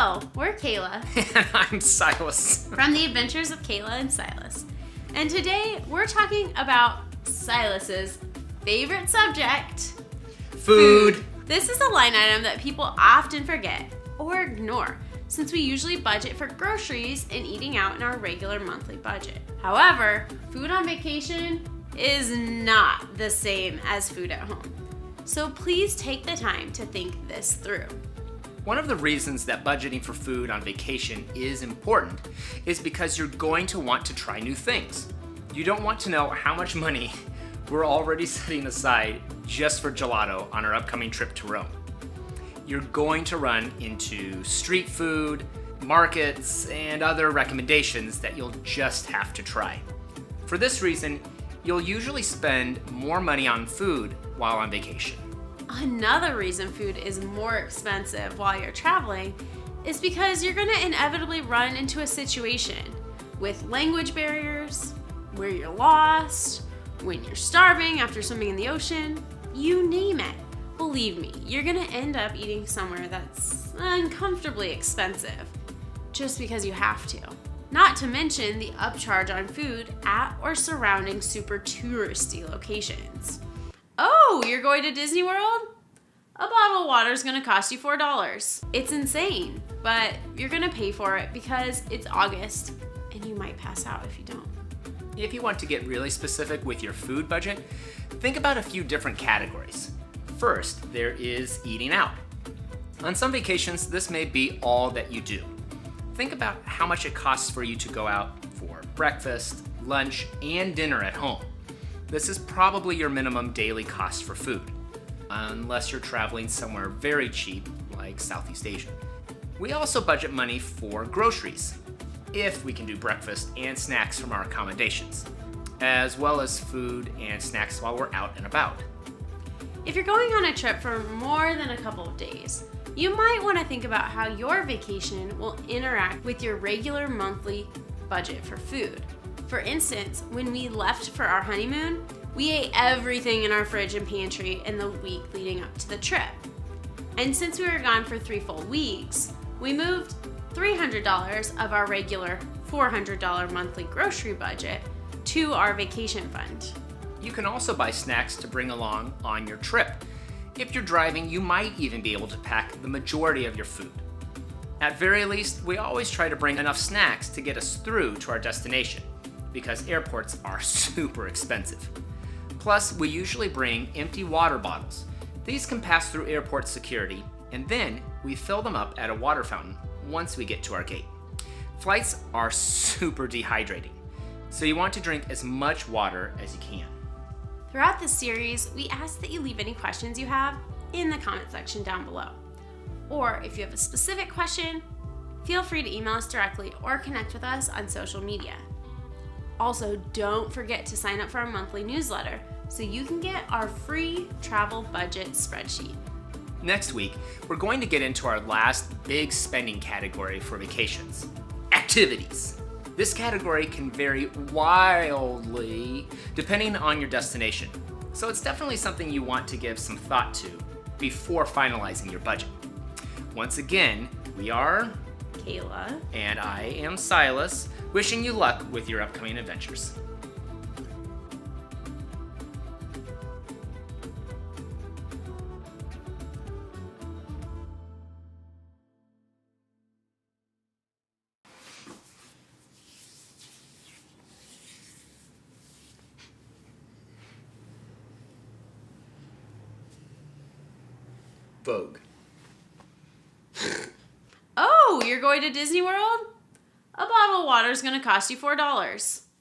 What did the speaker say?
Hello, we're Kayla. And I'm Silas. From the Adventures of Kayla and Silas. And today we're talking about Silas's favorite subject, Food. This is a line item that people often forget or ignore, since we usually budget for groceries and eating out in our regular monthly budget. However, food on vacation is not the same as food at home. So please take the time to think this through. One of the reasons that budgeting for food on vacation is important is because you're going to want to try new things. You don't want to know how much money we're already setting aside just for gelato on our upcoming trip to Rome. You're going to run into street food, markets, and other recommendations that you'll just have to try. For this reason, you'll usually spend more money on food while on vacation. Another reason food is more expensive while you're traveling is because you're going to inevitably run into a situation with language barriers, where you're lost, when you're starving after swimming in the ocean, you name it. Believe me, you're going to end up eating somewhere that's uncomfortably expensive just because you have to. Not to mention the upcharge on food at or surrounding super touristy locations. Oh, you're going to Disney World? A bottle of water is going to cost you $4. It's insane, but you're going to pay for it because it's August and you might pass out if you don't. If you want to get really specific with your food budget, think about a few different categories. First, there is eating out. On some vacations, this may be all that you do. Think about how much it costs for you to go out for breakfast, lunch, and dinner at home. This is probably your minimum daily cost for food, unless you're traveling somewhere very cheap like Southeast Asia. We also budget money for groceries, if we can do breakfast and snacks from our accommodations, as well as food and snacks while we're out and about. If you're going on a trip for more than a couple of days, you might want to think about how your vacation will interact with your regular monthly budget for food. For instance, when we left for our honeymoon, we ate everything in our fridge and pantry in the week leading up to the trip. And since we were gone for 3 full weeks, we moved $300 of our regular $400 monthly grocery budget to our vacation fund. You can also buy snacks to bring along on your trip. If you're driving, you might even be able to pack the majority of your food. At very least, we always try to bring enough snacks to get us through to our destination, because airports are super expensive. Plus, we usually bring empty water bottles. These can pass through airport security, and then we fill them up at a water fountain once we get to our gate. Flights are super dehydrating, so you want to drink as much water as you can. Throughout this series, we ask that you leave any questions you have in the comment section down below. Or if you have a specific question, feel free to email us directly or connect with us on social media. Also, don't forget to sign up for our monthly newsletter so you can get our free travel budget spreadsheet. Next week, we're going to get into our last big spending category for vacations: activities. This category can vary wildly depending on your destination, so it's definitely something you want to give some thought to before finalizing your budget. Once again, we are Kayla. And I am Silas, wishing you luck with your upcoming adventures. Vogue. Oh, you're going to Disney World? A bottle of water is going to cost you $4.